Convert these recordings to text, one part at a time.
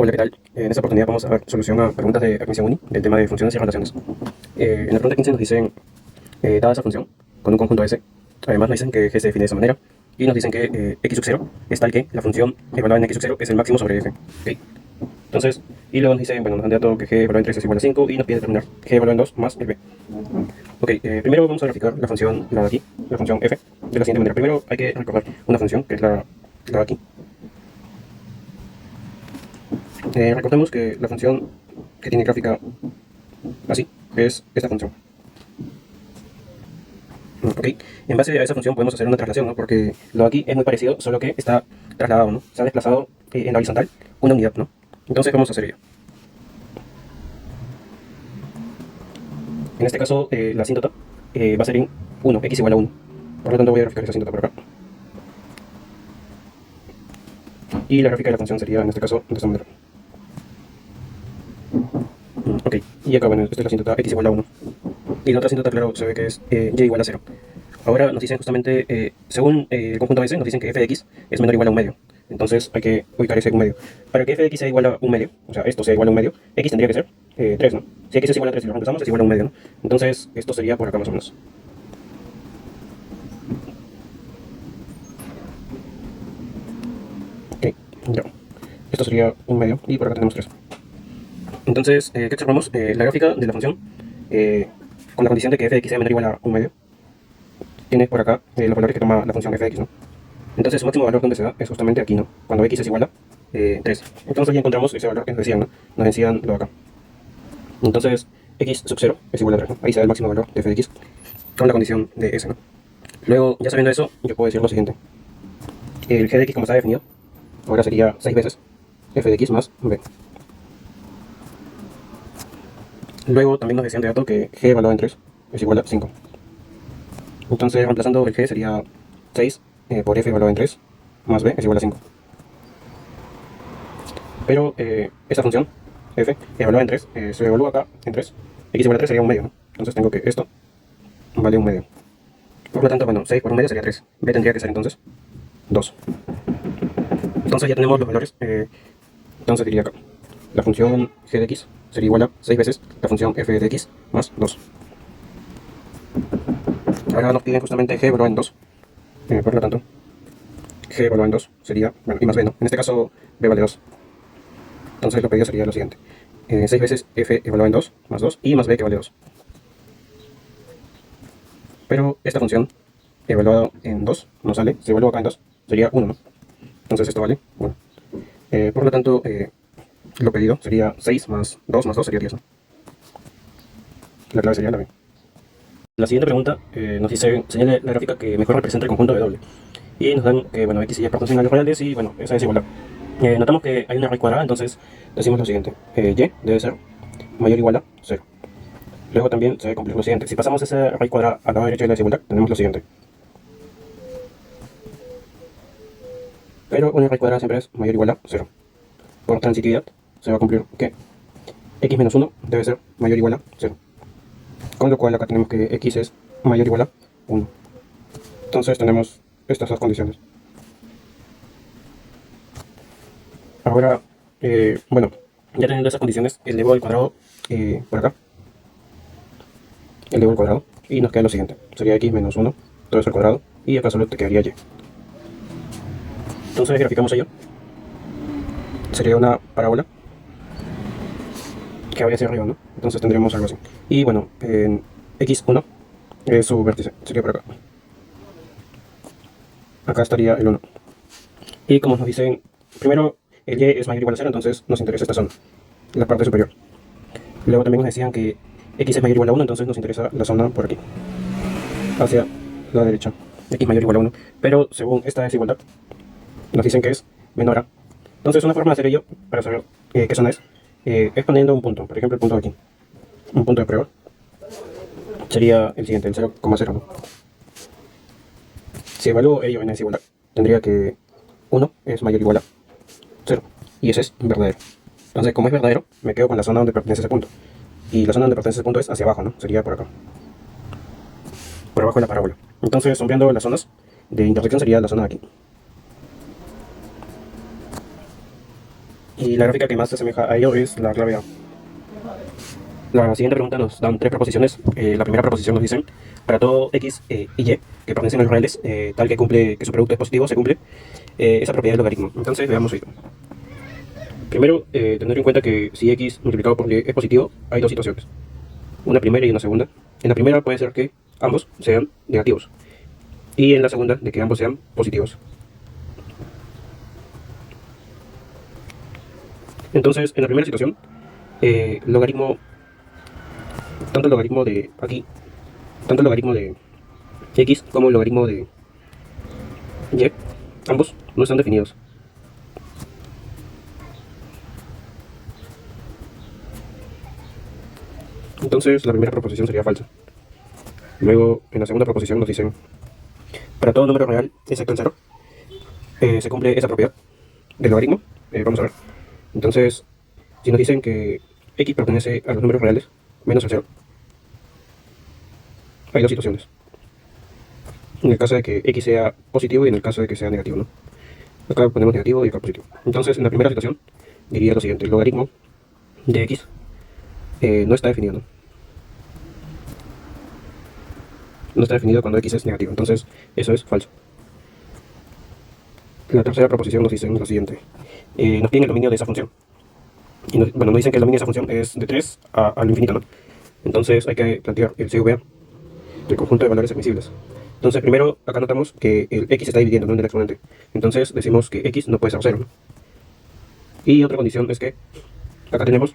Hola, ¿qué tal? En esta oportunidad vamos a dar solución a preguntas de admisión uni del tema de funciones y relaciones. En la pregunta 15 nos dicen, dada esa función, con un conjunto S, además nos dicen que G se define de esa manera, y nos dicen que x sub 0 es tal que la función evaluada en x sub 0 es el máximo sobre f. ¿Okay? Entonces, y luego nos dicen, bueno, nos han dado que G evaluado en 3 es igual a 5, y nos piden determinar G evaluado en 2 más el b. Ok, primero vamos a verificar la función, la de aquí, la función f, de la siguiente manera. Primero hay que recordar una función, que es la de aquí. Recordemos que la función que tiene gráfica así es esta función. Ok, en base a esa función podemos hacer una traslación, ¿no? Porque lo de aquí es muy parecido, solo que está trasladado, ¿no? Se ha desplazado en la horizontal una unidad, ¿no? Entonces vamos a hacer ello. En este caso, la asíntota va a ser en 1, x igual a 1. Por lo tanto voy a graficar esa asíntota por acá. Y la gráfica de la función sería, en este caso, de esta manera. Ok, y acá, bueno, esta es la asíntota x igual a 1. Y la otra asíntota, claro, se ve que es y igual a 0. Ahora nos dicen justamente, según el conjunto S, nos dicen que f de x es menor o igual a un medio. Entonces hay que ubicar ese un medio. Para que f de x sea igual a un medio, o sea, esto sea igual a un medio, x tendría que ser 3, ¿no? Si x es igual a 3 y lo reemplazamos, es igual a un medio, ¿no? Entonces esto sería por acá más o menos. Ok, ya. Esto sería un medio y por acá tenemos 3. Entonces, ¿qué observamos? La gráfica de la función, con la condición de que f de x sea menor o igual a un medio, tiene por acá los valores que toma la función f de x, ¿no? Entonces su máximo valor donde se da es justamente aquí, ¿no? Cuando x es igual a 3. Entonces ya encontramos ese valor que nos decían, ¿no? Nos decían lo de acá. Entonces x sub 0 es igual a 3, ¿no? Ahí se da el máximo valor de f de x con la condición de s, ¿no? Luego, ya sabiendo eso, yo puedo decir lo siguiente. El g de x como está definido, ahora sería 6 veces f de x más b. Luego también nos decían de dato que g evaluado en 3 es igual a 5. Entonces reemplazando el g sería 6 por f evaluado en 3 más b es igual a 5. Pero esta función, f, evaluada en 3, se evalúa acá en 3. X igual a 3 sería un medio, ¿no? Entonces tengo que esto vale un medio. Por lo tanto, bueno, 6 por un medio sería 3. B tendría que ser entonces 2. Entonces ya tenemos los valores. Entonces diría acá, la función g de x sería igual a 6 veces la función f de x más 2. Ahora nos piden justamente g evaluado en 2. Por lo tanto, g evaluado en 2 sería, bueno, y más b, ¿no? En este caso, b vale 2. Entonces lo pedido sería lo siguiente. 6 veces f evaluado en 2 más 2 y más b que vale 2. Pero esta función evaluado en 2 no sale, se evalúa acá en 2, sería 1, ¿no? Entonces esto vale 1. Por lo tanto, lo pedido sería 6 más 2 sería 10, ¿no? La clave sería la B. La siguiente pregunta nos dice, señale la gráfica que mejor representa el conjunto W. Y nos dan que, bueno, x y y pertenecen a los reales y, bueno, esa es igual a. Notamos que hay una raíz cuadrada, entonces decimos lo siguiente. Y debe ser mayor o igual a 0. Luego también se debe cumplir lo siguiente. Si pasamos esa raíz cuadrada al lado derecho de la desigualdad, tenemos lo siguiente. Pero una raíz cuadrada siempre es mayor o igual a 0. Por transitividad se va a cumplir que x menos 1 debe ser mayor o igual a 0. Con lo cual acá tenemos que x es mayor o igual a 1. Entonces tenemos estas dos condiciones. Ahora, bueno, ya teniendo esas condiciones, elevo al cuadrado por acá. Elevo al cuadrado y nos queda lo siguiente. Sería x menos 1, todo eso al cuadrado, y acá solo te quedaría y. Entonces graficamos ello. Sería una parábola que vaya hacia arriba, ¿no? Entonces tendríamos algo así. Y bueno, en x1 es su vértice, sería por acá. Acá estaría el 1. Y como nos dicen, primero el y es mayor o igual a 0, entonces nos interesa esta zona, la parte superior. Luego también nos decían que x es mayor o igual a 1, entonces nos interesa la zona por aquí, hacia la derecha. X mayor o igual a 1. Pero según esta desigualdad, nos dicen que es menor a. Entonces una forma de hacer ello, para saber qué zona es poniendo un punto. Por ejemplo, el punto de aquí. Un punto de prueba. Sería el siguiente, el 0,0, ¿no? Si evalúo ello en la desigualdad, tendría que 1 es mayor o igual a 0. Y ese es verdadero. Entonces, como es verdadero, me quedo con la zona donde pertenece ese punto. Y la zona donde pertenece ese punto es hacia abajo, ¿no? Sería por acá. Por abajo de la parábola. Entonces, sombreando las zonas de intersección sería la zona de aquí. Y la gráfica que más se asemeja a ello es la clave A. La siguiente pregunta nos dan tres proposiciones. La primera proposición nos dicen, para todo x y y que pertenecen a los reales, tal que cumple que su producto es positivo, se cumple esa propiedad del logaritmo. Entonces veamos ello. Primero, tener en cuenta que si x multiplicado por y es positivo, hay dos situaciones. Una primera y una segunda. En la primera puede ser que ambos sean negativos. Y en la segunda, de que ambos sean positivos. Entonces, en la primera situación, logaritmo, tanto el logaritmo de aquí, tanto el logaritmo de x como el logaritmo de y, ambos no están definidos. Entonces, la primera proposición sería falsa. Luego, en la segunda proposición nos dicen, para todo número real, excepto el 0, se cumple esa propiedad del logaritmo. Vamos a ver. Entonces, si nos dicen que x pertenece a los números reales menos el 0, hay dos situaciones. En el caso de que x sea positivo y en el caso de que sea negativo, ¿no? Acá ponemos negativo y acá positivo. Entonces, en la primera situación, diría lo siguiente: el logaritmo de x no está definido, ¿no? No está definido cuando x es negativo. Entonces, eso es falso. La tercera proposición nos dice lo siguiente: nos piden el dominio de esa función. Y nos dicen que el dominio de esa función es de 3 al infinito, ¿no? Entonces hay que plantear el CVA, el conjunto de valores admisibles. Entonces primero acá notamos que el x está dividiendo, ¿no?, en el exponente. Entonces decimos que x no puede ser 0, ¿no? Y otra condición es que acá tenemos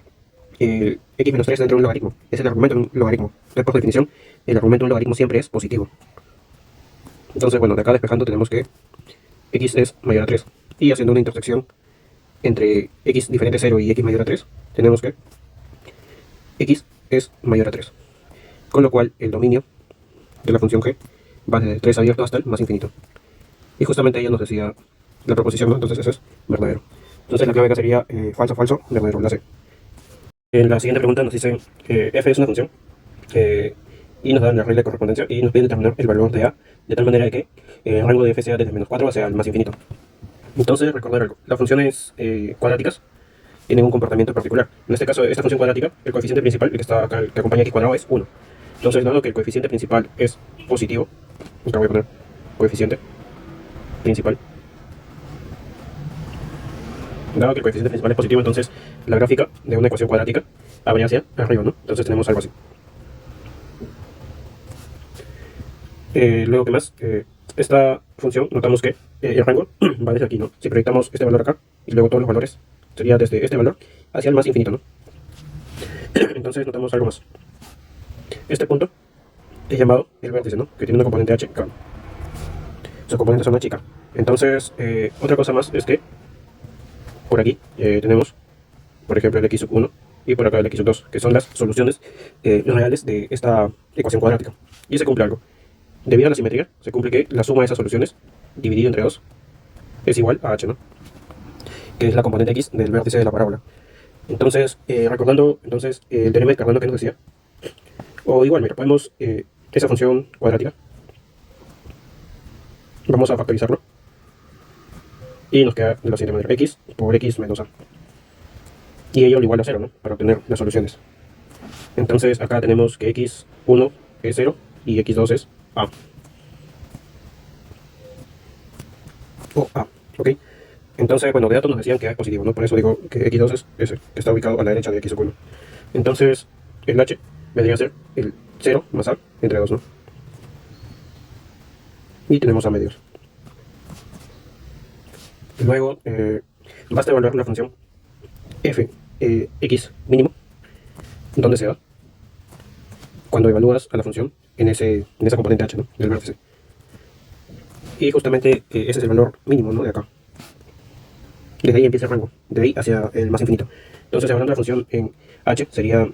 el x menos 3 dentro de un logaritmo. Es el argumento de un logaritmo. Entonces, por definición, el argumento de un logaritmo siempre es positivo. Entonces, bueno, de acá despejando tenemos que x es mayor a 3. Y haciendo una intersección entre x diferente a 0 y x mayor a 3, tenemos que x es mayor a 3. Con lo cual, el dominio de la función g va desde 3 abierto hasta el más infinito. Y justamente ella nos decía la proposición, ¿no? Entonces eso es verdadero. Entonces la clave acá sería falso, falso, verdadero, la C. En la siguiente pregunta nos dice f es una función y nos dan la regla de correspondencia y nos piden determinar el valor de a de tal manera que el rango de f sea desde menos 4 hacia el más infinito. Entonces, recordar algo: las funciones cuadráticas tienen un comportamiento particular. En este caso, esta función cuadrática, el coeficiente principal, el que está acá, el que acompaña x cuadrado, es 1. Entonces, dado que el coeficiente principal es positivo, acá voy a poner coeficiente principal. Dado que el coeficiente principal es positivo, entonces la gráfica de una ecuación cuadrática habría hacia arriba, ¿no? Entonces tenemos algo así. Luego, ¿qué más? Esta función, notamos que el rango va desde aquí, ¿no? Si proyectamos este valor acá y luego todos los valores, sería desde este valor hacia el más infinito, ¿no? Entonces notamos algo más. Este punto es llamado el vértice, ¿no? Que tiene una componente h, k. Sus componentes son h y k. Entonces, otra cosa más es que por aquí tenemos, por ejemplo, el x sub 1 y por acá el x sub 2, que son las soluciones reales de esta ecuación cuadrática. Y se cumple algo. Debido a la simetría, se cumple que la suma de esas soluciones, dividido entre 2, es igual a h, ¿no? Que es la componente x del vértice de la parábola. Entonces, recordando entonces el teorema de Cardano que nos decía, o igual, mira, podemos esa función cuadrática, vamos a factorizarlo y nos queda de la siguiente manera: x por x menos a, y ello lo igual a 0, ¿no?, para obtener las soluciones. Entonces acá tenemos que x1 es 0 y x2 es a, o a, ¿ok? Entonces, bueno, de datos nos decían que a es positivo, ¿no? Por eso digo que x2 es ese, que está ubicado a la derecha de x sub 1. Entonces, el h vendría a ser el 0 más a entre 2, ¿no? Y tenemos a medios. Luego, basta evaluar la función f x mínimo, donde se da cuando evalúas a la función en esa componente h, ¿no?, del vértice. Y justamente ese es el valor mínimo, ¿no?, de acá. Desde ahí empieza el rango, de ahí hacia el más infinito. Entonces, evaluando la función en h, sería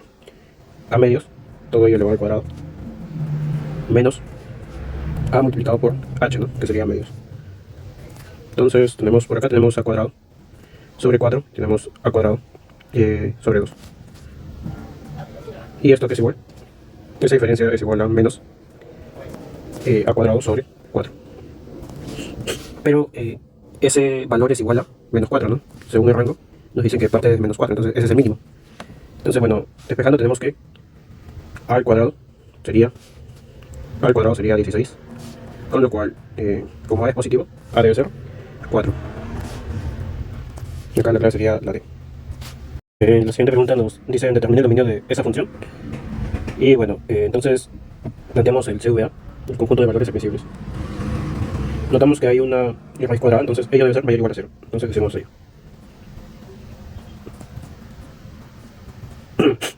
a medios, todo ello elevado al cuadrado, menos a multiplicado por h, ¿no?, que sería medios. Entonces, tenemos por acá tenemos a cuadrado sobre 4, tenemos a cuadrado sobre 2. Y esto que es igual, esa diferencia es igual a menos a cuadrado sobre 4. Pero ese valor es igual a menos 4, ¿no?, según el rango, nos dicen que parte de menos 4, entonces ese es el mínimo. Entonces, bueno, despejando tenemos que a al cuadrado sería 16, con lo cual, como a es positivo, a debe ser 4. Y acá la clave sería la d. La siguiente pregunta nos dice determinar el dominio de esa función. Y bueno, entonces planteamos el CVA, el conjunto de valores admisibles. Notamos que hay una raíz cuadrada, entonces ella debe ser mayor o igual a 0. Entonces decimos ello.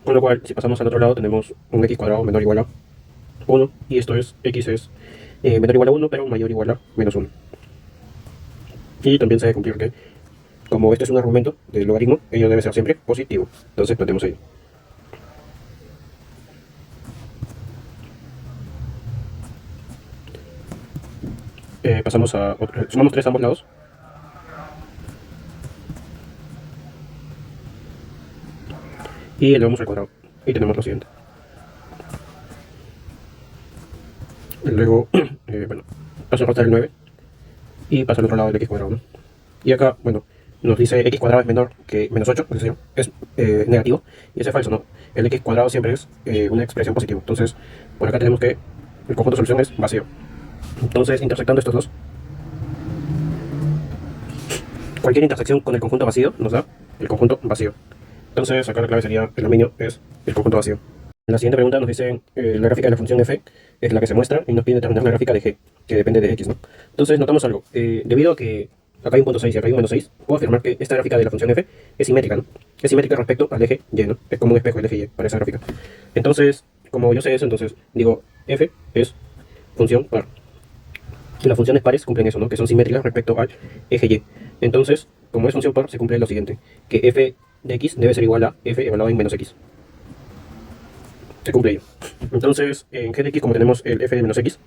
Con lo cual, si pasamos al otro lado, tenemos un x cuadrado menor o igual a 1. Y esto es, x es menor o igual a 1, pero mayor o igual a menos 1. Y también se debe cumplir que, como este es un argumento del logaritmo, ello debe ser siempre positivo. Entonces planteamos ello. Pasamos a sumamos 3 a ambos lados. Y elevamos al cuadrado. Y tenemos lo siguiente. Luego, bueno, paso a restar el 9. Y paso al otro lado del x cuadrado, ¿no? Y acá, bueno, nos dice x cuadrado es menor que menos 8, es decir, es negativo. Y eso es falso, ¿no? El x cuadrado siempre es una expresión positiva. Entonces, por acá tenemos que el conjunto de solución es vacío. Entonces, intersectando estos dos, cualquier intersección con el conjunto vacío nos da el conjunto vacío. Entonces, acá la clave sería, el dominio es el conjunto vacío. En la siguiente pregunta nos dice, la gráfica de la función f es la que se muestra y nos pide determinar la gráfica de g, que depende de x, ¿no? Entonces, notamos algo. Debido a que acá hay un punto 6 y acá hay un menos 6, puedo afirmar que esta gráfica de la función f es simétrica, ¿no? Es simétrica respecto al eje y, ¿no? Es como un espejo el eje y para esa gráfica. Entonces, como yo sé eso, entonces digo, f es función par. Y las funciones pares cumplen eso, ¿no? Que son simétricas respecto al eje y. Entonces, como es función par, se cumple lo siguiente, que f de x debe ser igual a f evaluado en menos x. Se cumple ello. Entonces, en g de x, como tenemos el f de menos x,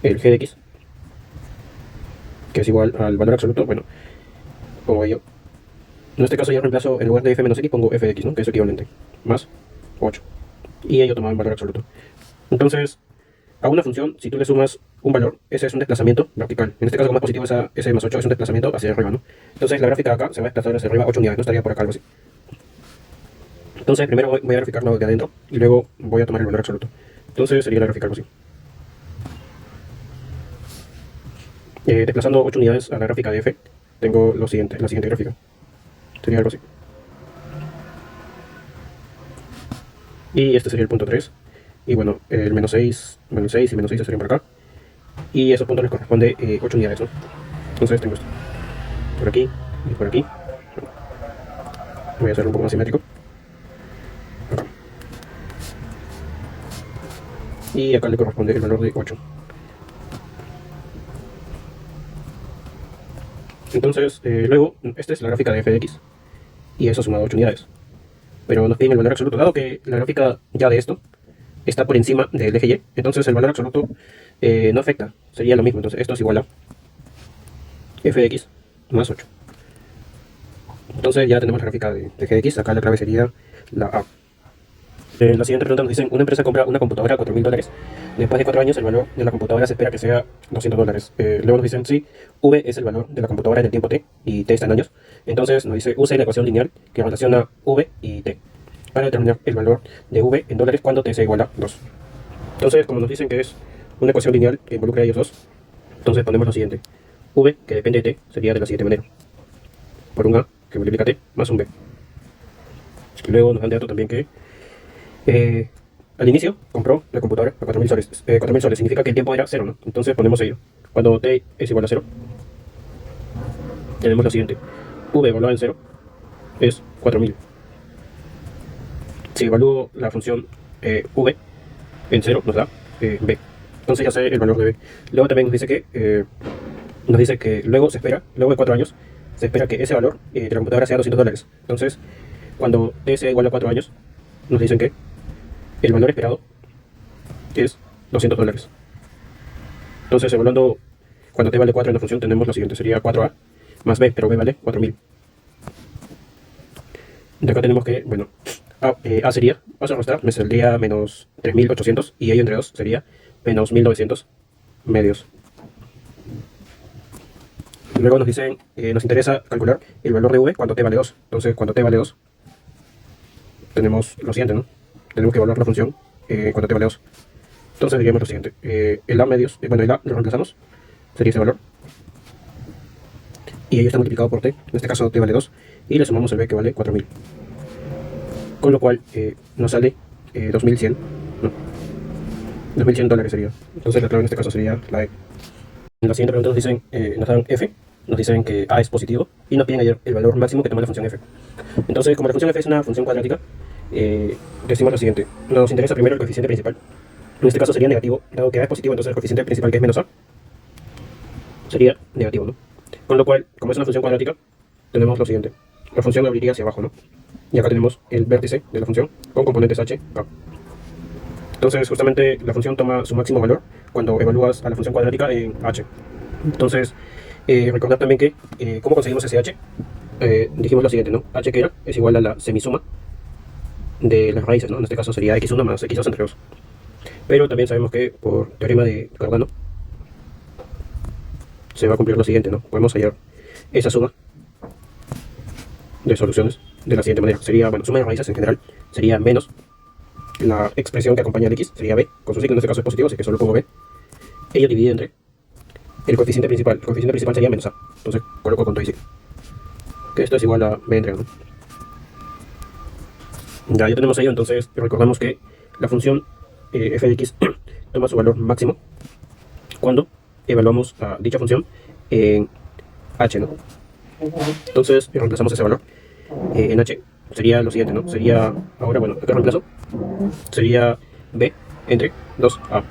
el g de x, que es igual al valor absoluto, bueno, pongo ello. En este caso yo reemplazo, en lugar de f menos x, pongo f de x, ¿no? Que es equivalente, más 8. Y ello tomado en valor absoluto. Entonces, a una función, si tú le sumas un valor, ese es un desplazamiento vertical. En este caso, como es positivo, ese más 8 es un desplazamiento hacia arriba, ¿no? Entonces, la gráfica de acá se va a desplazar hacia arriba 8 unidades, no estaría por acá algo así. Entonces, primero voy a graficar lo de adentro y luego voy a tomar el valor absoluto. Entonces, sería la gráfica algo así. Desplazando 8 unidades a la gráfica de f, tengo la siguiente gráfica. Sería algo así. Y este sería el punto 3. Y bueno, el menos 6 y menos 6 estarían por acá. Y esos puntos les corresponde 8 unidades, ¿no? Entonces tengo esto. Por aquí y por aquí. Voy a hacerlo un poco más simétrico. Acá. Y acá le corresponde el valor de 8. Entonces, luego, esta es la gráfica de f de x. Y eso sumado a 8 unidades. Pero nos piden el valor absoluto. Dado que la gráfica ya de esto está por encima del eje y, entonces el valor absoluto no afecta. Sería lo mismo. Entonces esto es igual a f de x más 8. Entonces ya tenemos la gráfica de g de x. Acá la clave sería la a. La siguiente pregunta nos dicen, una empresa compra una computadora a $4.000. Después de 4 años el valor de la computadora se espera que sea $200. Luego nos dicen, sí, v es el valor de la computadora en el tiempo t, y t está en años. Entonces nos dice, use la ecuación lineal que relaciona v y t para determinar el valor de v en dólares cuando t sea igual a 2. Entonces, como nos dicen que es una ecuación lineal que involucra a ellos dos, entonces ponemos lo siguiente. V, que depende de t, sería de la siguiente manera. Por un a, que multiplica t, más un b. Luego nos dan de dato también que al inicio compró la computadora a 4.000 soles. 4.000 soles significa que el tiempo era 0, ¿no? Entonces ponemos ello. Cuando t es igual a 0, tenemos lo siguiente. V evaluado en 0 es 4.000. Si evalúo la función v en 0, nos da b. Entonces ya sé el valor de b. Luego también nos dice que luego se espera, luego de 4 años, se espera que ese valor de la computadora sea $200. Entonces, cuando t sea igual a 4 años, nos dicen que el valor esperado es $200. Entonces, evaluando cuando t vale 4 en la función, tenemos lo siguiente. Sería 4a más b, pero b vale 4.000. De acá tenemos que, bueno, a sería, vamos a restar, me saldría menos 3.800 y ello entre 2 sería menos 1.900 medios. Luego nos dicen, nos interesa calcular el valor de v cuando t vale 2. Entonces, cuando t vale 2, tenemos lo siguiente, ¿no? Tenemos que evaluar la función cuando t vale 2. Entonces diríamos lo siguiente, el a medios, bueno, el a lo reemplazamos, sería ese valor. Y ello está multiplicado por t, en este caso t vale 2, y le sumamos el b que vale 4000. Con lo cual nos sale 2100, ¿no? 2100 dólares sería. Entonces la clave en este caso sería la E. En la siguiente pregunta nos dicen, nos dan f, nos dicen que a es positivo y nos piden hallar el valor máximo que toma la función f. Entonces, como la función f es una función cuadrática, decimos lo siguiente, nos interesa primero el coeficiente principal. En este caso sería negativo, dado que a es positivo, entonces el coeficiente principal, que es menos a, sería negativo, ¿no? Con lo cual, como es una función cuadrática, tenemos lo siguiente, la función abriría hacia abajo, ¿no? Y acá tenemos el vértice de la función con componentes h, k. Entonces, justamente la función toma su máximo valor cuando evalúas a la función cuadrática en h. Entonces, recordar también que, ¿cómo conseguimos ese h? Dijimos lo siguiente, ¿no? H que era es igual a la semisuma de las raíces, ¿no? En este caso sería x1 más x2 entre 2. Pero también sabemos que por teorema de Cardano se va a cumplir lo siguiente, ¿no? Podemos hallar esa suma de soluciones de la siguiente manera. Sería, bueno, suma de raíces en general sería menos la expresión que acompaña al x, sería b, con su signo en este caso es positivo, así que solo pongo b. Ello divide entre el coeficiente principal. El coeficiente principal sería menos a. Entonces coloco con todo y signo. Que esto es igual a b entre a, ¿no? Ya tenemos ello, entonces recordamos que la función f de x toma su valor máximo cuando evaluamos a dicha función en h, ¿no? Entonces reemplazamos ese valor en h, sería lo siguiente, ¿no? Sería, ahora, bueno, acá reemplazo, sería b entre 2a.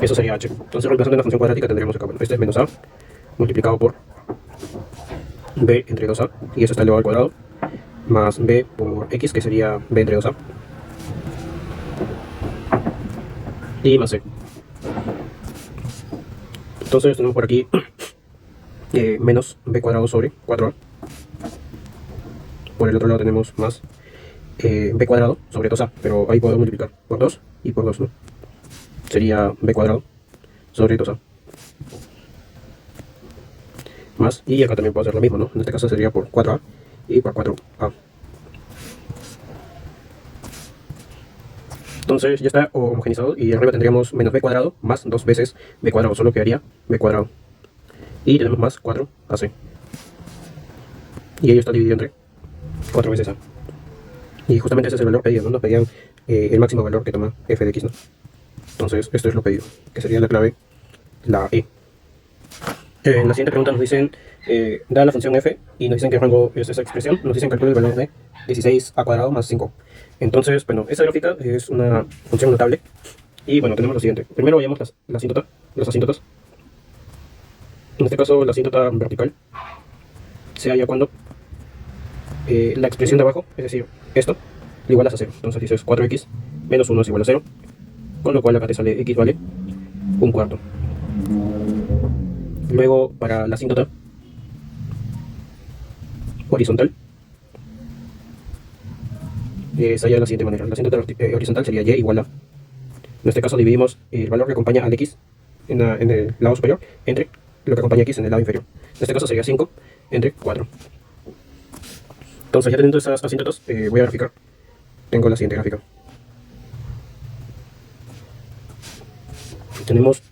Eso sería h. Entonces reemplazando en la función cuadrática tendríamos acá, bueno, este es menos a multiplicado por b entre 2a, y eso está elevado al cuadrado, más b por x, que sería b entre 2a, y más c. Entonces tenemos por aquí menos b cuadrado sobre 4a. Por el otro lado tenemos más b cuadrado sobre 2a, pero ahí podemos multiplicar por 2 y por 2, ¿no? Sería b cuadrado sobre 2a. Más, y acá también puedo hacer lo mismo, ¿no? En este caso sería por 4a y por 4a. Entonces ya está homogenizado y arriba tendríamos menos b cuadrado más 2 veces b cuadrado, solo quedaría b cuadrado. Y tenemos más 4ac. Y ello está dividido entre 4 veces a. Y justamente ese es el valor pedido, ¿no? Nos pedían el máximo valor que toma f de x, ¿no? Entonces esto es lo pedido, que sería la clave, la e. En la siguiente pregunta nos dicen, da la función f y nos dicen que rango es esa expresión, nos dicen calcula el valor de 16a cuadrado más 5. Entonces, bueno, esta gráfica es una función notable. Y bueno, tenemos lo siguiente. Primero veamos la asíntota, las asíntotas. En este caso, la asíntota vertical se halla cuando la expresión de abajo, es decir, esto, le igualas a 0. Entonces dices 4x menos 1 es igual a 0. Con lo cual acá te sale x vale 1/4. Luego, para la asíntota horizontal, se halla de la siguiente manera. La asíntota horizontal sería y igual a. En este caso dividimos el valor que acompaña al x en el lado superior entre lo que acompaña a x en el lado inferior. En este caso sería 5 entre 4. Entonces ya teniendo esas asíntotas, voy a graficar. Tengo la siguiente gráfica.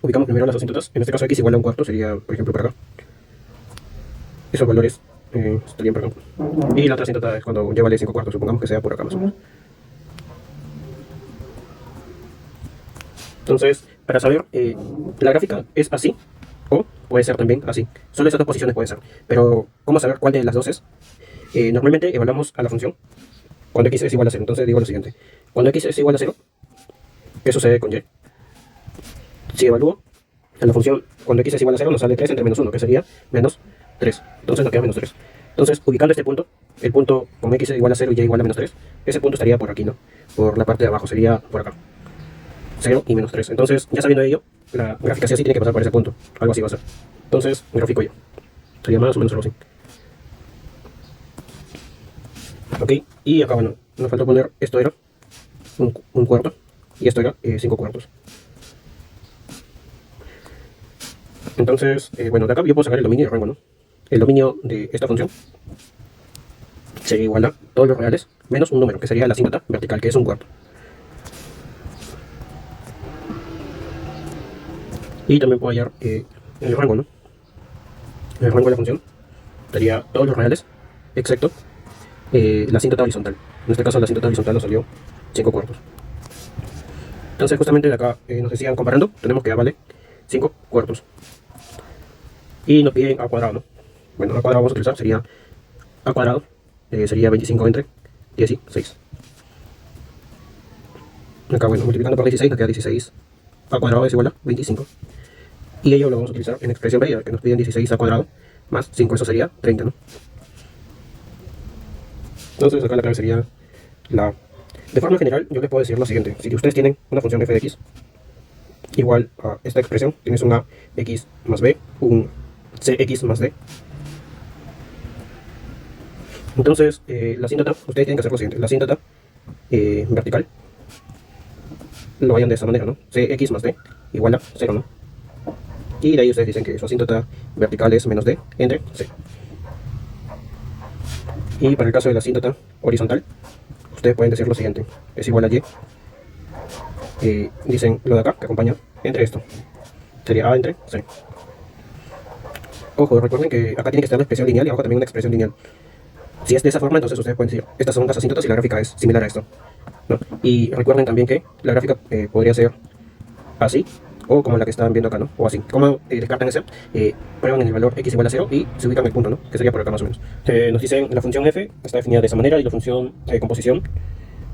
Ubicamos primero las asíntotas. En este caso x igual a 1/4 sería, por ejemplo, para acá. Esos valores estarían por acá. Y la otra asíntota es cuando ya vale 5/4, supongamos que sea por acá más o menos. Entonces, para saber, la gráfica es así, o puede ser también así. Solo esas dos posiciones pueden ser. Pero, ¿cómo saber cuál de las dos es? Normalmente evaluamos a la función cuando x es igual a 0. Entonces digo lo siguiente. Cuando x es igual a 0, ¿qué sucede con y? Si evalúo a la función cuando x es igual a 0, nos sale 3 entre menos 1, que sería menos 3. Entonces nos queda menos 3. Entonces, ubicando este punto, el punto con x es igual a 0 y y igual a menos 3, ese punto estaría por aquí, ¿no? Por la parte de abajo, sería por acá. 0 y menos 3. Entonces, ya sabiendo ello, la gráfica sí tiene que pasar por ese punto. Algo así va a ser. Entonces, grafico yo. Sería más o menos algo así. Ok, y acá, bueno, nos faltó poner, esto era 1/4 y esto era 5/4. Entonces, bueno, de acá yo puedo sacar el dominio de rango, ¿no? El dominio de esta función sería igual a todos los reales menos un número, que sería la asíntota vertical, que es un cuarto. Y también puedo hallar el rango, ¿no? El rango de la función sería todos los reales, excepto la asíntota horizontal. En este caso la asíntota horizontal nos salió 5 cuartos. Entonces justamente de acá nos decían comparando, tenemos que A vale 5 cuartos. Y nos piden A cuadrado, ¿no? Bueno, A cuadrado vamos a utilizar, sería A cuadrado, sería 25 entre 16. Acá, bueno, multiplicando por 16 nos queda 16. A cuadrado es igual a 25. Y ello lo vamos a utilizar en expresión B, que nos piden 16 A cuadrado más 5, eso sería 30, ¿no? Entonces acá la clave sería la... De forma general, yo les puedo decir lo siguiente. Si ustedes tienen una función f de x igual a esta expresión, tienes un ax más b, un cx más d. Entonces, la asíntota, ustedes tienen que hacer lo siguiente. La asíntota vertical lo vayan de esta manera, ¿no? Cx más d igual a 0, ¿no? Y de ahí ustedes dicen que su asíntota vertical es menos d entre c. Y para el caso de la asíntota horizontal, ustedes pueden decir lo siguiente. Es igual a y. Dicen lo de acá, que acompaña, entre esto. Sería a entre c. Ojo, recuerden que acá tiene que estar la expresión lineal y abajo también una expresión lineal. Si es de esa forma, entonces ustedes pueden decir, estas son las asíntotas y la gráfica es similar a esto, ¿no? Y recuerden también que la gráfica podría ser así, o como la que están viendo acá, ¿no? O así. Como descartan ese, prueban en el valor x igual a 0 y se ubican en el punto, ¿no? Que sería por acá más o menos. Nos dicen la función f está definida de esa manera y la función composición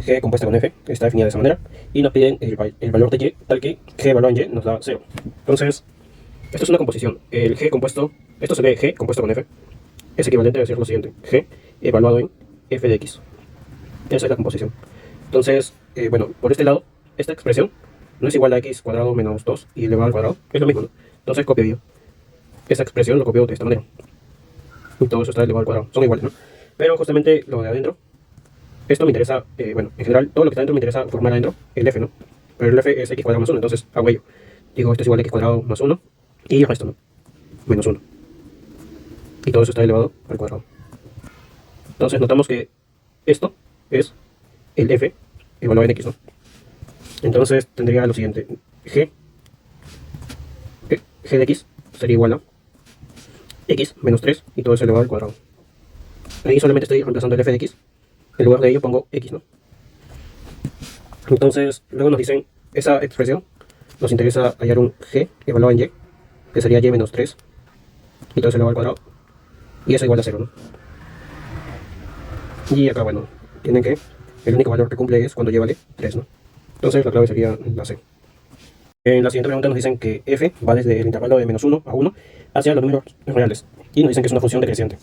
g compuesta con f está definida de esa manera. Y nos piden el valor de y, tal que g evaluado en y nos da 0. Entonces, esto es una composición. El g compuesto, esto se ve g compuesto con f, es equivalente a decir lo siguiente. G evaluado en f de x. Esa es la composición. Entonces, bueno, por este lado, esta expresión no es igual a x cuadrado menos 2 y elevado al cuadrado. Es lo mismo, ¿no? Entonces copio yo. Esa expresión lo copio de esta manera. Y todo eso está elevado al cuadrado. Son iguales, ¿no? Pero justamente lo de adentro, esto me interesa, bueno, en general, todo lo que está adentro me interesa formar adentro el f, ¿no? Pero el f es x cuadrado más 1, entonces hago ello. Digo, esto es igual a x cuadrado más 1 y el resto, ¿no? Menos 1. Y todo eso está elevado al cuadrado. Entonces notamos que esto es el f evaluado en x, ¿no? Entonces tendría lo siguiente. G de x sería igual a x menos 3 y todo eso elevado al cuadrado. Ahí solamente estoy reemplazando el f de x. En lugar de ello pongo x, ¿no? Entonces luego nos dicen esa expresión. Nos interesa hallar un g evaluado en y, que sería y menos 3 y todo eso elevado al cuadrado. Y eso igual a 0, ¿no? Y acá, bueno, tienen que el único valor que cumple es cuando y vale 3, ¿no? Entonces la clave sería la C. En la siguiente pregunta nos dicen que f va desde el intervalo de menos 1 a 1 hacia los números reales. Y nos dicen que es una función decreciente.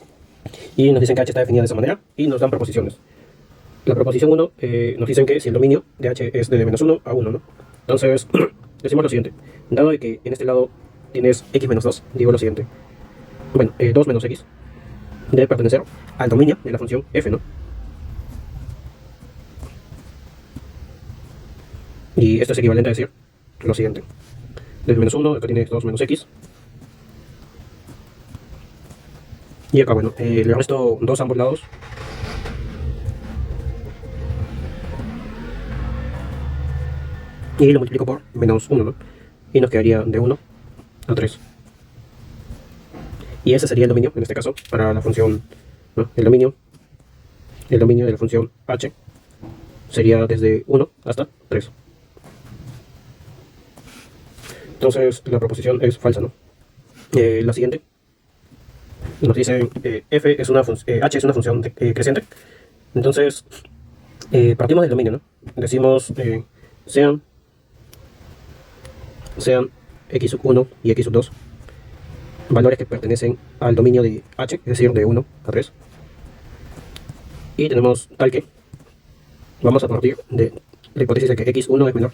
Y nos dicen que h está definida de esa manera y nos dan proposiciones. La proposición 1 nos dicen que si el dominio de h es de menos 1 a 1, ¿no? Entonces decimos lo siguiente. Dado de que en este lado tienes x menos 2, digo lo siguiente. Bueno, 2 menos x debe pertenecer al dominio de la función f, ¿no? Y esto es equivalente a decir lo siguiente. Desde menos 1, acá tienes 2 menos x. Y acá, bueno, le resto 2 a ambos lados. Y lo multiplico por menos 1, ¿no? Y nos quedaría de 1 a 3. Y ese sería el dominio, en este caso, para la función, ¿no? El dominio de la función h sería desde 1 hasta 3. Entonces la proposición es falsa, ¿no? La siguiente nos dice f es una h es una función creciente. Entonces partimos del dominio, ¿no? Decimos sean x1 y x2 valores que pertenecen al dominio de h, es decir, de 1 a 3. Y tenemos tal que vamos a partir de la hipótesis de que x1 es menor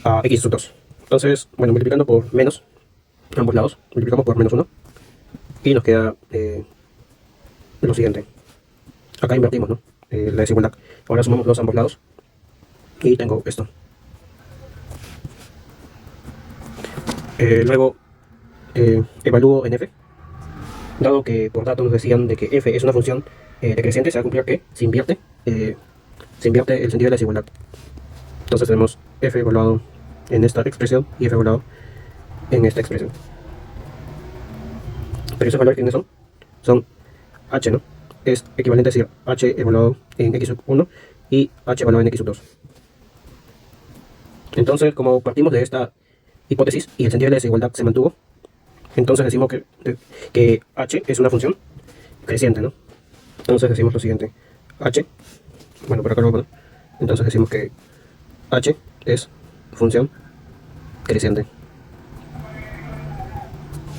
a x2. Entonces, bueno, multiplicando por menos ambos lados, multiplicamos por menos 1 y nos queda lo siguiente. Acá invertimos, ¿no? La desigualdad. Ahora sumamos 2 a ambos lados y tengo esto. Luego evalúo en f. Dado que por datos nos decían de que f es una función decreciente, se va a cumplir que se invierte el sentido de la desigualdad. Entonces tenemos f evaluado en esta expresión y f evaluado en esta expresión. Pero esos valores que son, son h, ¿no? Es equivalente a decir h evaluado en x sub 1 y h evaluado en x sub 2. Entonces, como partimos de esta hipótesis y el sentido de la desigualdad se mantuvo, entonces decimos que h es una función creciente, ¿no? Entonces decimos lo siguiente: h, bueno, por acá lo voy a poner. Entonces decimos que h es función creciente.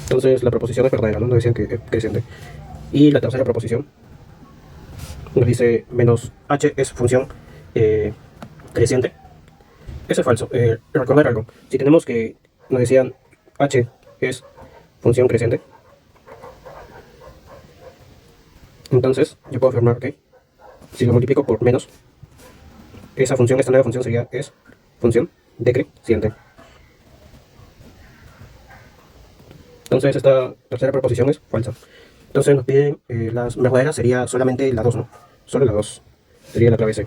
Entonces la proposición es verdadera, ¿no? Nos decían que es creciente. Y la tercera proposición nos dice menos h es función creciente. Eso es falso. Recordar algo. Si tenemos que nos decían h es función creciente, entonces yo puedo afirmar que si lo multiplico por menos, esa función, esta nueva función sería es función decreciente. Entonces esta tercera proposición es falsa. Entonces nos piden las verdaderas, sería solamente la 2, ¿no? Solo la 2 sería la clave C.